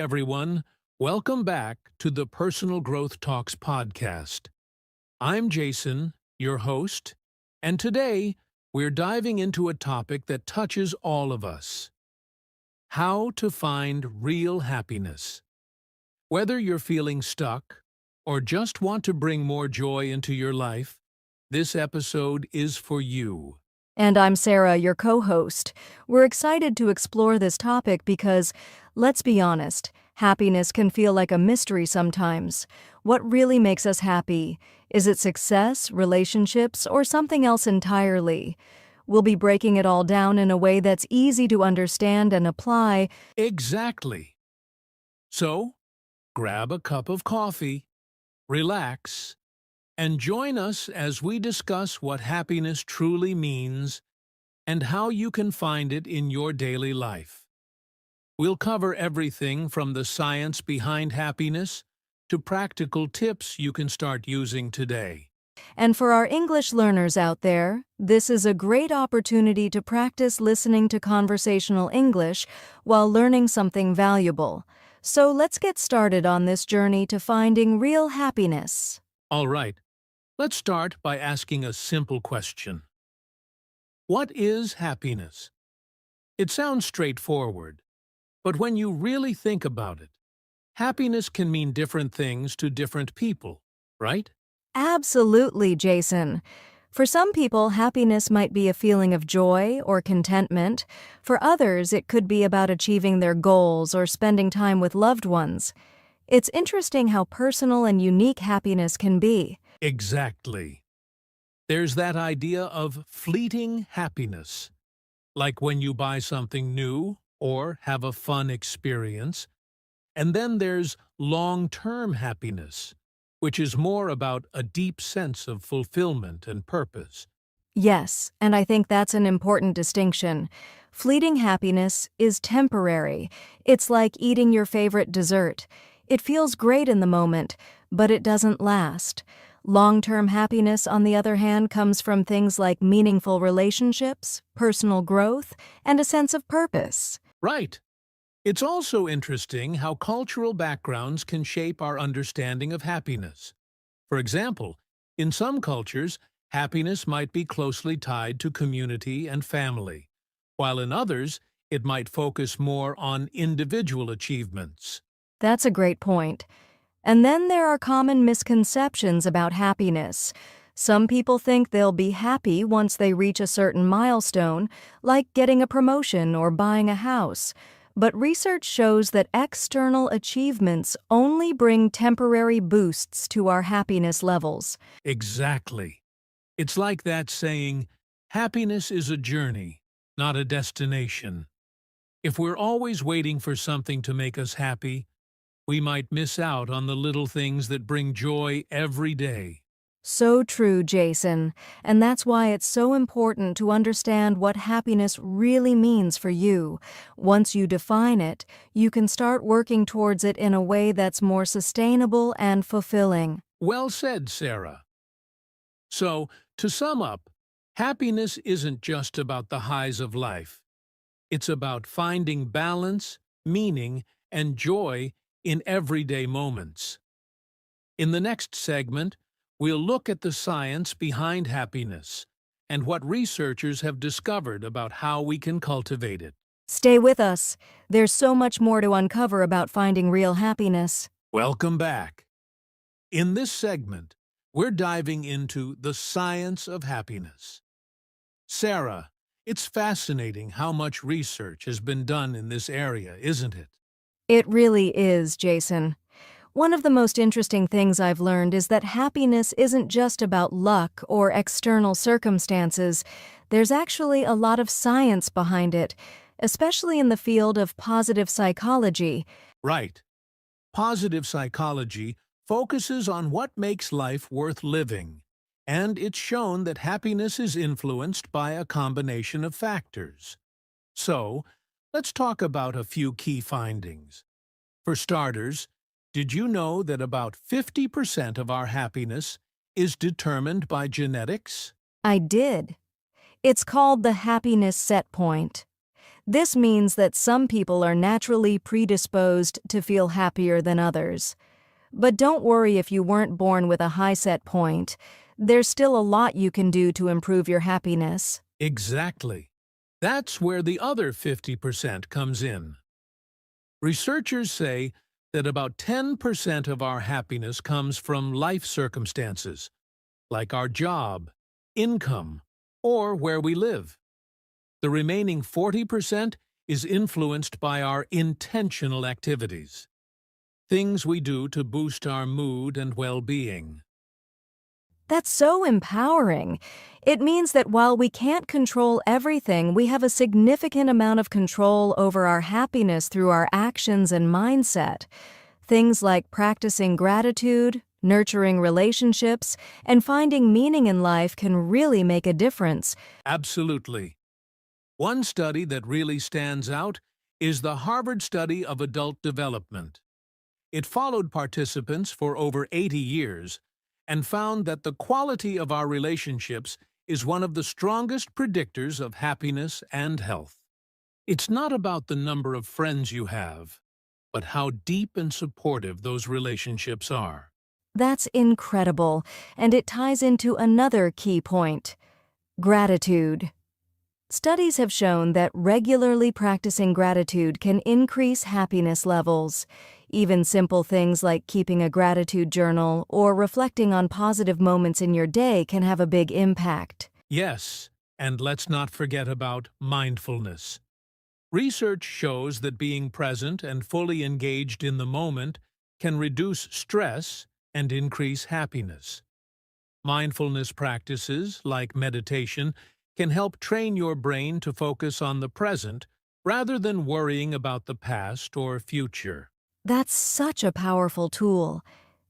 everyone. Welcome back to the Personal Growth Talks podcast. I'm Jason, your host, and today we're diving into a topic that touches all of us: how to find real happiness. Whether you're feeling stuck or just want to bring more joy into your life, this episode is for you. And I'm Sarah, your co-host. We're excited to explore this topic because, let's be honest, happiness can feel like a mystery sometimes. What really makes us happy? Is it success, relationships, or something else entirely? We'll be breaking it all down in a way that's easy to understand and apply. Exactly. So, grab a cup of coffee, relax, and join us as we discuss what happiness truly means and how you can find it in your daily life. We'll cover everything from the science behind happiness to practical tips you can start using today. And for our English learners out there, this is a great opportunity to practice listening to conversational English while learning something valuable. So let's get started on this journey to finding real happiness. All right, let's start by asking a simple question. What is happiness? It sounds straightforward, but when you really think about it, happiness can mean different things to different people, right? Absolutely, Jason. For some people, happiness might be a feeling of joy or contentment. For others, it could be about achieving their goals or spending time with loved ones. It's interesting how personal and unique happiness can be. Exactly. There's that idea of fleeting happiness, like when you buy something new or have a fun experience. And then there's long-term happiness, which is more about a deep sense of fulfillment and purpose. Yes, and I think that's an important distinction. Fleeting happiness is temporary. It's like eating your favorite dessert. It feels great in the moment, but it doesn't last. Long-term happiness, on the other hand, comes from things like meaningful relationships, personal growth, and a sense of purpose. Right. It's also interesting how cultural backgrounds can shape our understanding of happiness. For example, in some cultures, happiness might be closely tied to community and family, while in others, it might focus more on individual achievements. That's a great point. And then there are common misconceptions about happiness. Some people think they'll be happy once they reach a certain milestone, like getting a promotion or buying a house. But research shows that external achievements only bring temporary boosts to our happiness levels. Exactly. It's like that saying, happiness is a journey, not a destination. If we're always waiting for something to make us happy, we might miss out on the little things that bring joy every day. So true, Jason. And that's why it's so important to understand what happiness really means for you. Once you define it, you can start working towards it in a way that's more sustainable and fulfilling. Well said, Sarah. So, to sum up, happiness isn't just about the highs of life. It's about finding balance, meaning, and joy in everyday moments. In the next segment, we'll look at the science behind happiness and what researchers have discovered about how we can cultivate it. Stay with us. There's so much more to uncover about finding real happiness. Welcome back. In this segment, we're diving into the science of happiness. Sarah, it's fascinating how much research has been done in this area, isn't it? It really is, Jason. One of the most interesting things I've learned is that happiness isn't just about luck or external circumstances. There's actually a lot of science behind it, especially in the field of positive psychology. Right. Positive psychology focuses on what makes life worth living, and it's shown that happiness is influenced by a combination of factors. So, let's talk about a few key findings. For starters, did you know that about 50% of our happiness is determined by genetics? I did. It's called the happiness set point. This means that some people are naturally predisposed to feel happier than others. But don't worry if you weren't born with a high set point. There's still a lot you can do to improve your happiness. Exactly. That's where the other 50% comes in. Researchers say that about 10% of our happiness comes from life circumstances, like our job, income, or where we live. The remaining 40% is influenced by our intentional activities, things we do to boost our mood and well-being. That's so empowering. It means that while we can't control everything, we have a significant amount of control over our happiness through our actions and mindset. Things like practicing gratitude, nurturing relationships, and finding meaning in life can really make a difference. Absolutely. One study that really stands out is the Harvard Study of Adult Development. It followed participants for over 80 years and found that the quality of our relationships is one of the strongest predictors of happiness and health. It's not about the number of friends you have, but how deep and supportive those relationships are. That's incredible, and it ties into another key point: gratitude. Studies have shown that regularly practicing gratitude can increase happiness levels. Even simple things like keeping a gratitude journal or reflecting on positive moments in your day can have a big impact. Yes, and let's not forget about mindfulness. Research shows that being present and fully engaged in the moment can reduce stress and increase happiness. Mindfulness practices, like meditation, can help train your brain to focus on the present rather than worrying about the past or future. That's such a powerful tool.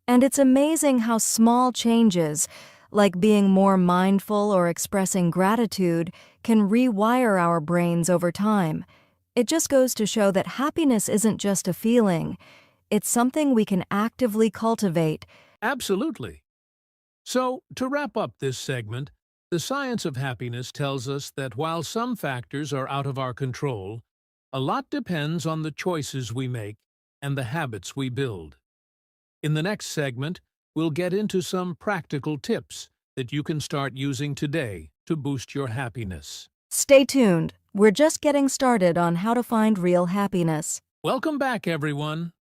And it's amazing how small changes, like being more mindful or expressing gratitude, can rewire our brains over time. It just goes to show that happiness isn't just a feeling. It's something we can actively cultivate. Absolutely. So, to wrap up this segment, the science of happiness tells us that while some factors are out of our control, a lot depends on the choices we make and the habits we build. In the next segment, we'll get into some practical tips that you can start using today to boost your happiness. Stay tuned. We're just getting started on how to find real happiness. Welcome back, everyone.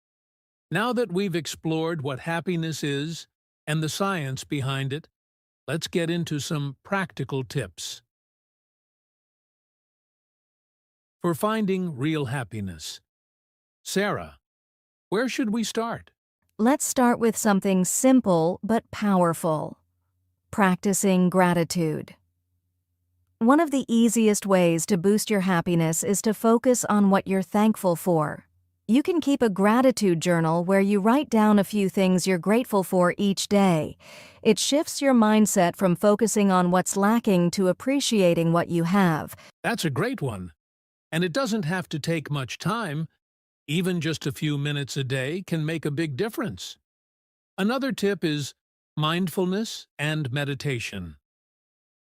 Now that we've explored what happiness is and the science behind it, let's get into some practical tips for finding real happiness. Sarah, where should we start? Let's start with something simple but powerful: practicing gratitude. One of the easiest ways to boost your happiness is to focus on what you're thankful for. You can keep a gratitude journal where you write down a few things you're grateful for each day. It shifts your mindset from focusing on what's lacking to appreciating what you have. That's a great one. And it doesn't have to take much time. Even just a few minutes a day can make a big difference. Another tip is mindfulness and meditation.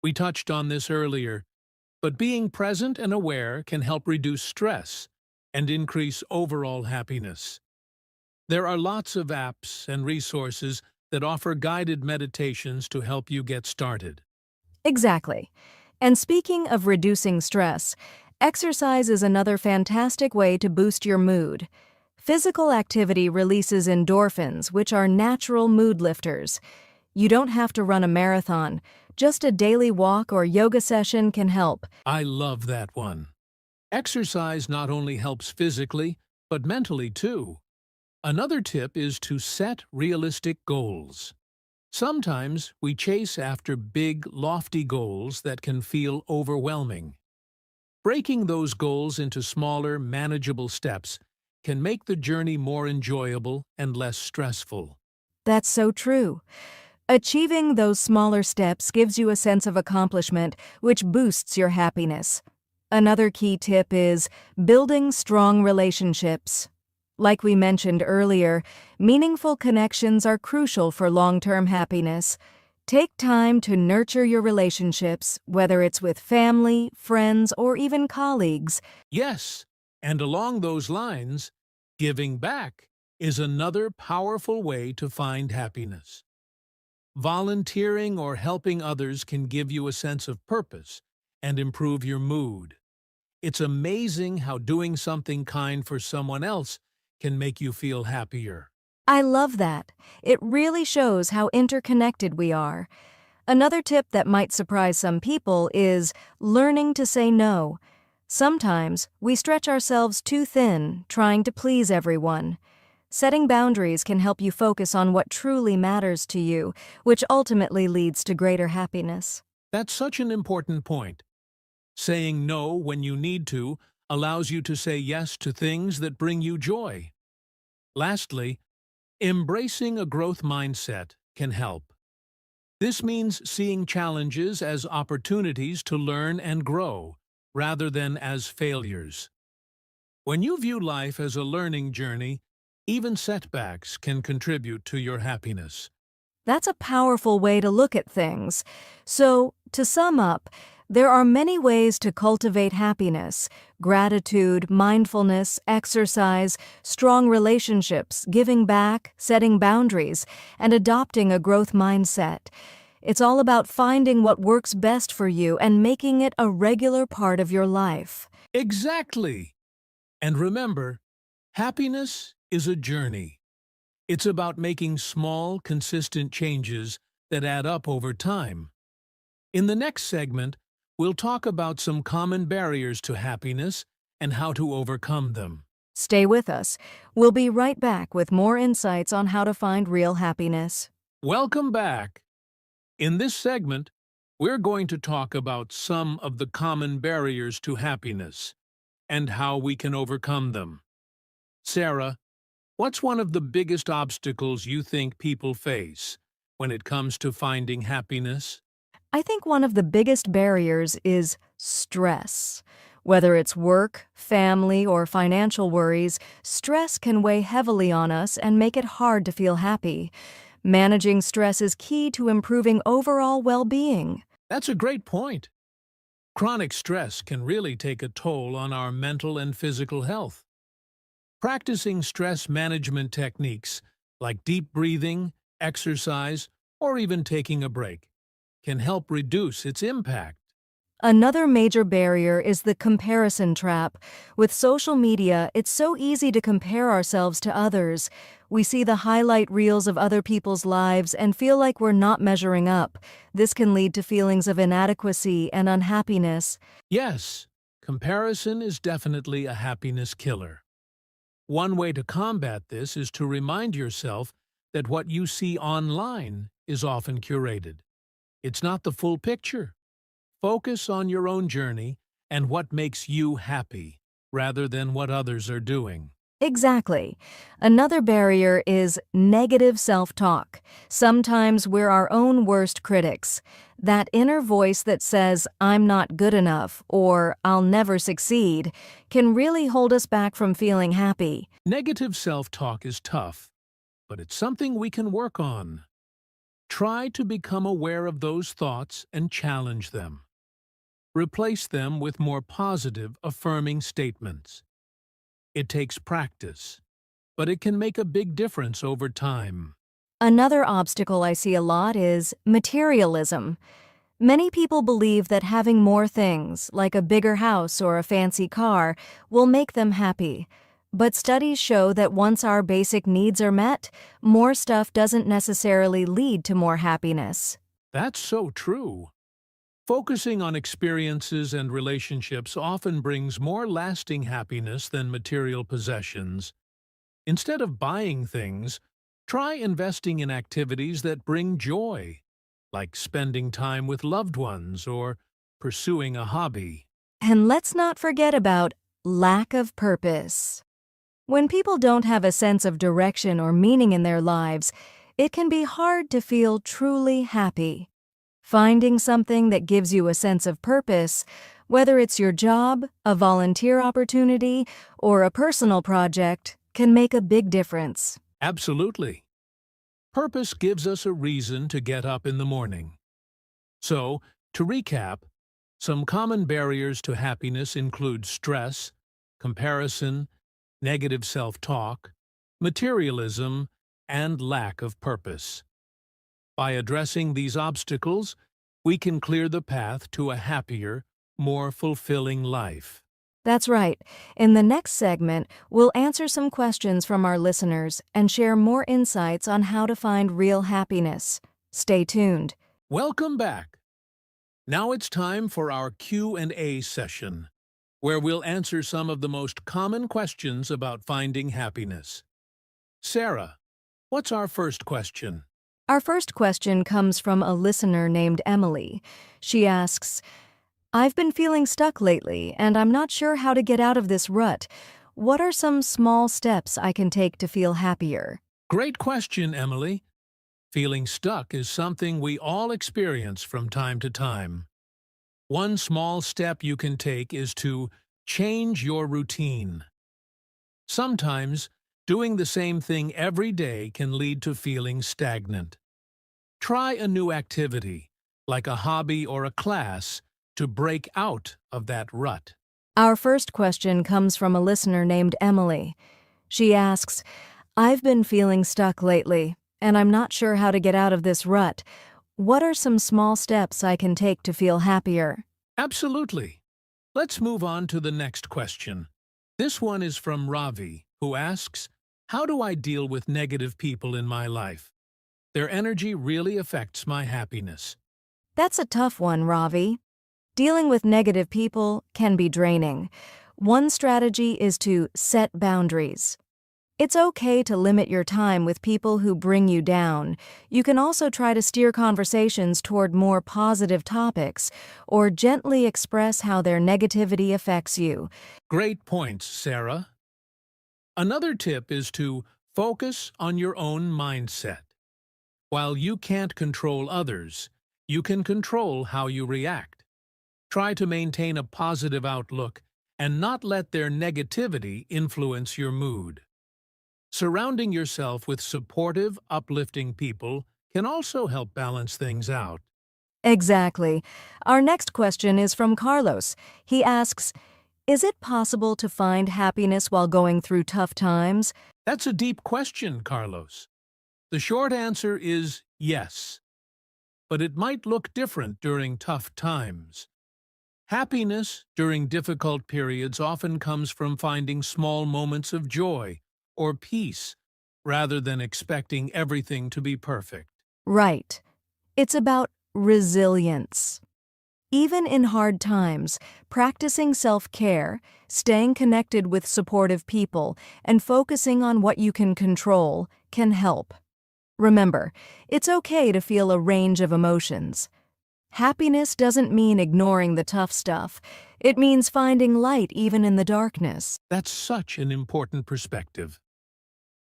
We touched on this earlier, but being present and aware can help reduce stress and increase overall happiness. There are lots of apps and resources that offer guided meditations to help you get started. Exactly. And speaking of reducing stress, exercise is another fantastic way to boost your mood. Physical activity releases endorphins, which are natural mood lifters. You don't have to run a marathon. Just a daily walk or yoga session can help. I love that one. Exercise not only helps physically, but mentally too. Another tip is to set realistic goals. Sometimes we chase after big, lofty goals that can feel overwhelming. Breaking those goals into smaller, manageable steps can make the journey more enjoyable and less stressful. That's so true. Achieving those smaller steps gives you a sense of accomplishment, which boosts your happiness. Another key tip is building strong relationships. Like we mentioned earlier, meaningful connections are crucial for long-term happiness. Take time to nurture your relationships, whether it's with family, friends, or even colleagues. Yes, and along those lines, giving back is another powerful way to find happiness. Volunteering or helping others can give you a sense of purpose and improve your mood. It's amazing how doing something kind for someone else can make you feel happier. I love that. It really shows how interconnected we are. Another tip that might surprise some people is learning to say no. Sometimes we stretch ourselves too thin, trying to please everyone. Setting boundaries can help you focus on what truly matters to you, which ultimately leads to greater happiness. That's such an important point. Saying no when you need to allows you to say yes to things that bring you joy. Lastly, embracing a growth mindset can help. This means seeing challenges as opportunities to learn and grow, rather than as failures. When you view life as a learning journey, even setbacks can contribute to your happiness. That's a powerful way to look at things. So, to sum up, there are many ways to cultivate happiness: gratitude, mindfulness, exercise, strong relationships, giving back, setting boundaries, and adopting a growth mindset. It's all about finding what works best for you and making it a regular part of your life. Exactly! And remember, happiness is a journey. It's about making small, consistent changes that add up over time. In the next segment, we'll talk about some common barriers to happiness and how to overcome them. Stay with us. We'll be right back with more insights on how to find real happiness. Welcome back! In this segment, we're going to talk about some of the common barriers to happiness and how we can overcome them. Sarah, what's one of the biggest obstacles you think people face when it comes to finding happiness? I think one of the biggest barriers is stress. Whether it's work, family, or financial worries, stress can weigh heavily on us and make it hard to feel happy. Managing stress is key to improving overall well-being. That's a great point. Chronic stress can really take a toll on our mental and physical health. Practicing stress management techniques like deep breathing, exercise, or even taking a break can help reduce its impact. Another major barrier is the comparison trap. With social media, it's so easy to compare ourselves to others. We see the highlight reels of other people's lives and feel like we're not measuring up. This can lead to feelings of inadequacy and unhappiness. Yes, comparison is definitely a happiness killer. One way to combat this is to remind yourself that what you see online is often curated. It's not the full picture. Focus on your own journey and what makes you happy, rather than what others are doing. Exactly. Another barrier is negative self-talk. Sometimes we're our own worst critics. That inner voice that says, "I'm not good enough," or "I'll never succeed," can really hold us back from feeling happy. Negative self-talk is tough, but it's something we can work on. Try to become aware of those thoughts and challenge them. Replace them with more positive, affirming statements. It takes practice, but it can make a big difference over time. Another obstacle I see a lot is materialism. Many people believe that having more things, like a bigger house or a fancy car, will make them happy. But studies show that once our basic needs are met, more stuff doesn't necessarily lead to more happiness. That's so true. Focusing on experiences and relationships often brings more lasting happiness than material possessions. Instead of buying things, try investing in activities that bring joy, like spending time with loved ones or pursuing a hobby. And let's not forget about lack of purpose. When people don't have a sense of direction or meaning in their lives, it can be hard to feel truly happy. Finding something that gives you a sense of purpose, whether it's your job, a volunteer opportunity, or a personal project, can make a big difference. Absolutely. Purpose gives us a reason to get up in the morning. So, to recap, some common barriers to happiness include stress, comparison, negative self-talk, materialism, and lack of purpose. By addressing these obstacles, we can clear the path to a happier, more fulfilling life. That's right. In the next segment, we'll answer some questions from our listeners and share more insights on how to find real happiness. Stay tuned. Welcome back. Now it's time for our Q&A session, where we'll answer some of the most common questions about finding happiness. Sarah, what's our first question? Our first question comes from a listener named Emily. She asks, I've been feeling stuck lately, and I'm not sure how to get out of this rut. What are some small steps I can take to feel happier? Great question, Emily. Feeling stuck is something we all experience from time to time. One small step you can take is to change your routine. Sometimes, doing the same thing every day can lead to feeling stagnant. Try a new activity, like a hobby or a class, to break out of that rut. Our first question comes from a listener named Emily. She asks, I've been feeling stuck lately, and I'm not sure how to get out of this rut. What are some small steps I can take to feel happier? Absolutely. Let's move on to the next question. This one is from Ravi, who asks, how do I deal with negative people in my life? Their energy really affects my happiness. That's a tough one, Ravi. Dealing with negative people can be draining. One strategy is to set boundaries. It's okay to limit your time with people who bring you down. You can also try to steer conversations toward more positive topics or gently express how their negativity affects you. Great points, Sarah. Another tip is to focus on your own mindset. While you can't control others, you can control how you react. Try to maintain a positive outlook and not let their negativity influence your mood. Surrounding yourself with supportive, uplifting people can also help balance things out. Exactly. Our next question is from Carlos. He asks, is it possible to find happiness while going through tough times? That's a deep question, Carlos. The short answer is yes, but it might look different during tough times. Happiness during difficult periods often comes from finding small moments of joy or peace, rather than expecting everything to be perfect. Right. It's about resilience. Even in hard times, practicing self-care, staying connected with supportive people, and focusing on what you can control can help. Remember, it's okay to feel a range of emotions. Happiness doesn't mean ignoring the tough stuff. It means finding light even in the darkness. That's such an important perspective.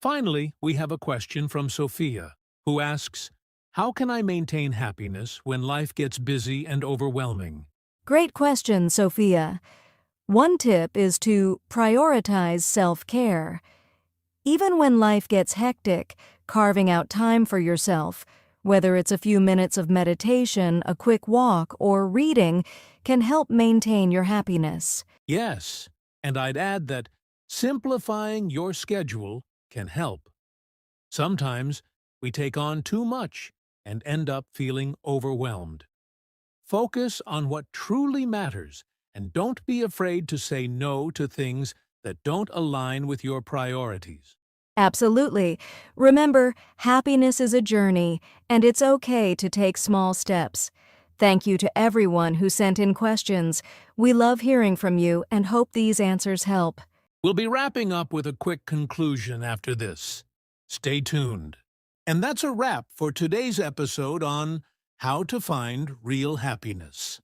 Finally, we have a question from Sophia, who asks, how can I maintain happiness when life gets busy and overwhelming? Great question, Sophia. One tip is to prioritize self-care. Even when life gets hectic, carving out time for yourself, whether it's a few minutes of meditation, a quick walk, or reading, can help maintain your happiness. Yes, and I'd add that simplifying your schedule can help. Sometimes we take on too much and end up feeling overwhelmed. Focus on what truly matters and don't be afraid to say no to things that don't align with your priorities. Absolutely. Remember, happiness is a journey, and it's okay to take small steps. Thank you to everyone who sent in questions. We love hearing from you and hope these answers help. We'll be wrapping up with a quick conclusion after this. Stay tuned. And that's a wrap for today's episode on how to find real happiness.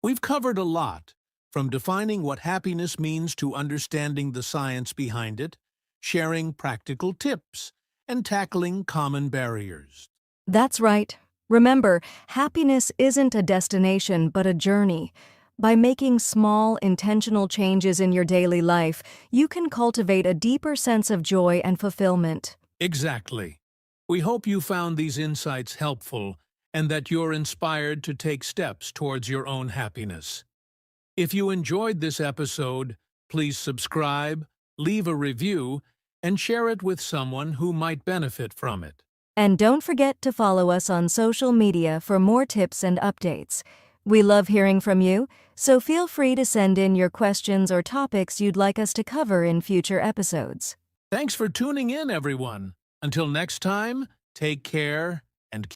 We've covered a lot, from defining what happiness means to understanding the science behind it, sharing practical tips, and tackling common barriers. That's right. Remember, happiness isn't a destination but a journey. By making small, intentional changes in your daily life, you can cultivate a deeper sense of joy and fulfillment. Exactly. We hope you found these insights helpful and that you're inspired to take steps towards your own happiness. If you enjoyed this episode, please subscribe, leave a review, and share it with someone who might benefit from it. And don't forget to follow us on social media for more tips and updates. We love hearing from you, so feel free to send in your questions or topics you'd like us to cover in future episodes. Thanks for tuning in, everyone. Until next time, take care and